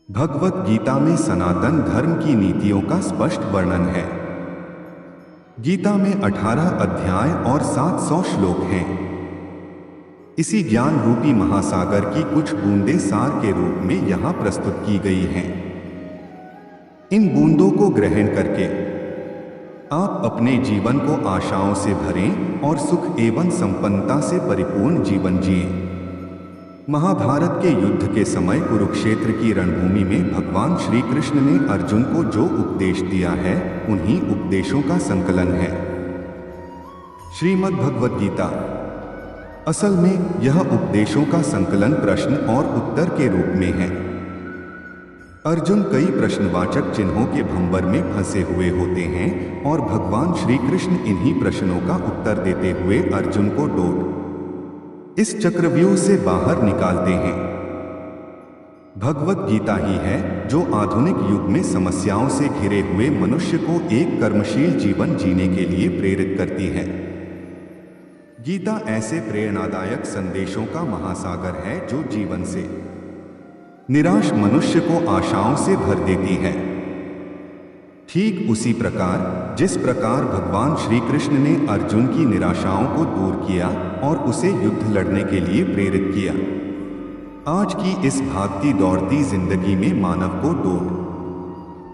भगवत गीता में सनातन धर्म की नीतियों का स्पष्ट वर्णन है। गीता में 18 अध्याय और 700 श्लोक हैं। इसी ज्ञान रूपी महासागर की कुछ बूंदें सार के रूप में यहाँ प्रस्तुत की गई हैं। इन बूंदों को ग्रहण करके आप अपने जीवन को आशाओं से भरें और सुख एवं संपन्नता से परिपूर्ण जीवन जिएं। महाभारत के युद्ध के समय कुरुक्षेत्र की रणभूमि में भगवान श्री कृष्ण ने अर्जुन को जो उपदेश दिया है, उन्हीं उपदेशों का संकलन है श्रीमद् भगवद गीता। असल में यह उपदेशों का संकलन प्रश्न और उत्तर के रूप में है। अर्जुन कई प्रश्नवाचक चिन्हों के भंवर में फंसे हुए होते हैं और भगवान श्री कृष्ण इन्हीं प्रश्नों का उत्तर देते हुए अर्जुन को इस चक्रव्यूह से बाहर निकालते हैं। भगवत गीता ही है जो आधुनिक युग में समस्याओं से घिरे हुए मनुष्य को एक कर्मशील जीवन जीने के लिए प्रेरित करती है। गीता ऐसे प्रेरणादायक संदेशों का महासागर है जो जीवन से निराश मनुष्य को आशाओं से भर देती है। ठीक उसी प्रकार जिस प्रकार भगवान श्री कृष्ण ने अर्जुन की निराशाओं को दूर किया और उसे युद्ध लड़ने के लिए प्रेरित किया, आज की इस भागती दौड़ती जिंदगी में मानव को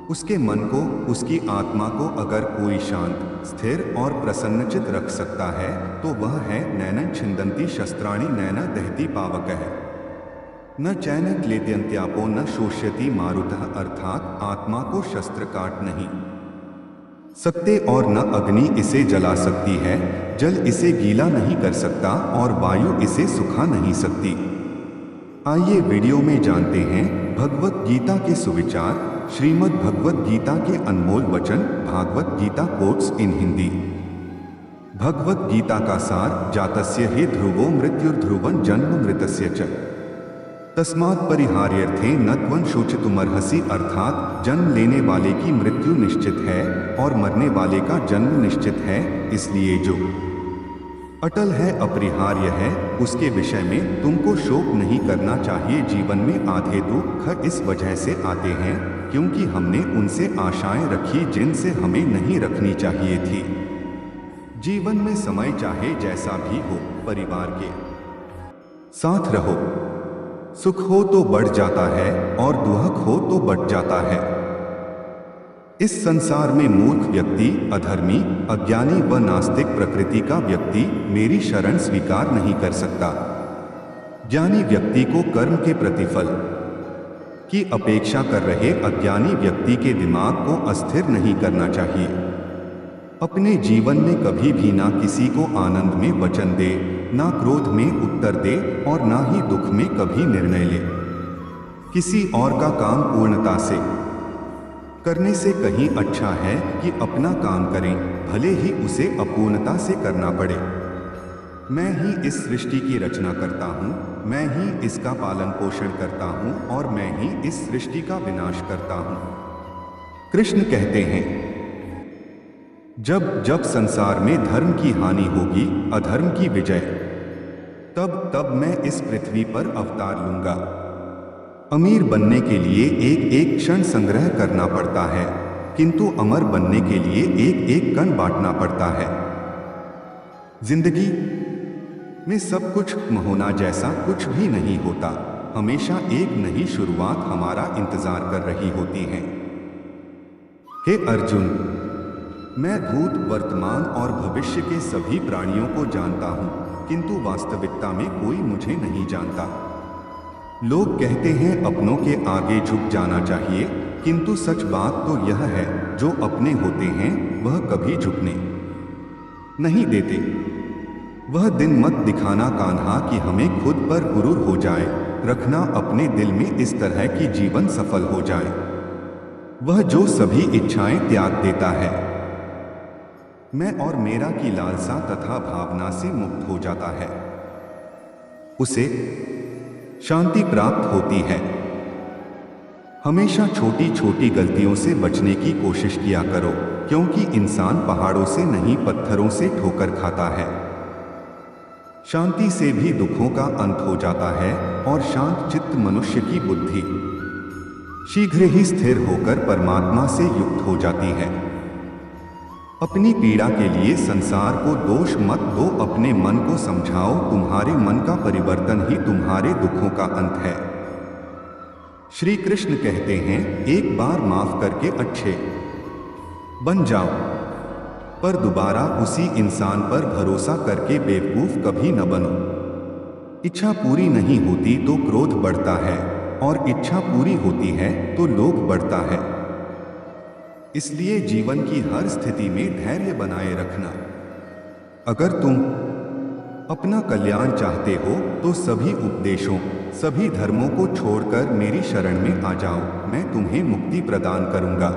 उसके मन को, उसकी आत्मा को अगर कोई शांत, स्थिर और प्रसन्नचित रख सकता है तो वह है नैनं छिन्दन्ति शस्त्राणि नैन दहति पावकः न चैन क्लेद्यन्त्यापो न शोष्यति मारुतः, अर्थात आत्मा को शस्त्र काट नहीं सकते और न अग्नि इसे जला सकती है, जल इसे गीला नहीं कर सकता और वायु इसे सुखा नहीं सकती। आइए वीडियो में जानते हैं भगवत गीता के सुविचार। श्रीमद् भगवत गीता के अनमोल वचन। Bhagavad Gita quotes in Hindi. भगवत गीता का सार। जातस्य हि ध्रुवो मृत्युर्ध्रुवं जन्म मृतस्य च तस्मात् परिहार्यर्थे न त्वं शोचितुमर्हसि, अर्थात जन्म लेने वाले की मृत्यु निश्चित है और मरने वाले का जन्म निश्चित है, इसलिए जो अटल है, अपरिहार्य है, उसके विषय में तुमको शोक नहीं करना चाहिए। जीवन में आधे दुख इस वजह से आते हैं क्योंकि हमने उनसे आशाएं रखी जिनसे हमें नहीं रखनी चाहिए थी। जीवन में समय चाहे जैसा भी हो, परिवार के साथ रहो। सुख हो तो बढ़ जाता है और दुख हो तो बढ़ जाता है। इस संसार में मूर्ख व्यक्ति, अधर्मी, अज्ञानी व नास्तिक प्रकृति का व्यक्ति मेरी शरण स्वीकार नहीं कर सकता। ज्ञानी व्यक्ति को कर्म के प्रतिफल की अपेक्षा कर रहे अज्ञानी व्यक्ति के दिमाग को अस्थिर नहीं करना चाहिए। अपने जीवन में कभी भी ना किसी को आनंद में वचन दे, ना क्रोध में उत्तर दे और ना ही दुख में कभी निर्णय ले। किसी और का काम पूर्णता से करने से कहीं अच्छा है कि अपना काम करें, भले ही उसे अपूर्णता से करना पड़े। मैं ही इस सृष्टि की रचना करता हूँ, मैं ही इसका पालन पोषण करता हूँ और मैं ही इस सृष्टि का विनाश करता हूँ। कृष्ण कहते हैं, जब जब संसार में धर्म की हानि होगी, अधर्म की विजय, तब तब मैं इस पृथ्वी पर अवतार लूंगा। अमीर बनने के लिए एक एक क्षण संग्रह करना पड़ता है, किंतु अमर बनने के लिए एक एक कण बांटना पड़ता है। जिंदगी में सब कुछ होना जैसा कुछ भी नहीं होता। हमेशा एक नई शुरुआत हमारा इंतजार कर रही होती है। हे अर्जुन, मैं भूत, वर्तमान और भविष्य के सभी प्राणियों को जानता हूँ, किंतु वास्तविकता में कोई मुझे नहीं जानता। लोग कहते हैं अपनों के आगे झुक जाना चाहिए, किंतु सच बात तो यह है जो अपने होते हैं वह कभी झुकने नहीं देते। वह दिन मत दिखाना कान्हा कि हमें खुद पर गुरूर हो जाए, रखना अपने दिल में इस तरह कि जीवन सफल हो जाए। वह जो सभी इच्छाएं त्याग देता है, मैं और मेरा की लालसा तथा भावना से मुक्त हो जाता है, उसे शांति प्राप्त होती है। हमेशा छोटी छोटी गलतियों से बचने की कोशिश किया करो, क्योंकि इंसान पहाड़ों से नहीं पत्थरों से ठोकर खाता है। शांति से भी दुखों का अंत हो जाता है और शांत चित्त मनुष्य की बुद्धि शीघ्र ही स्थिर होकर परमात्मा से युक्त हो जाती है। अपनी पीड़ा के लिए संसार को दोष मत दो, अपने मन को समझाओ, तुम्हारे मन का परिवर्तन ही तुम्हारे दुखों का अंत है। श्री कृष्ण कहते हैं, एक बार माफ करके अच्छे बन जाओ, पर दोबारा उसी इंसान पर भरोसा करके बेवकूफ कभी न बनो। इच्छा पूरी नहीं होती तो क्रोध बढ़ता है, और इच्छा पूरी होती है तो लोभ बढ़ता है। इसलिए जीवन की हर स्थिति में धैर्य बनाए रखना। अगर तुम अपना कल्याण चाहते हो तो सभी उपदेशों, सभी धर्मों को छोड़कर मेरी शरण में आ जाओ, मैं तुम्हें मुक्ति प्रदान करूंगा।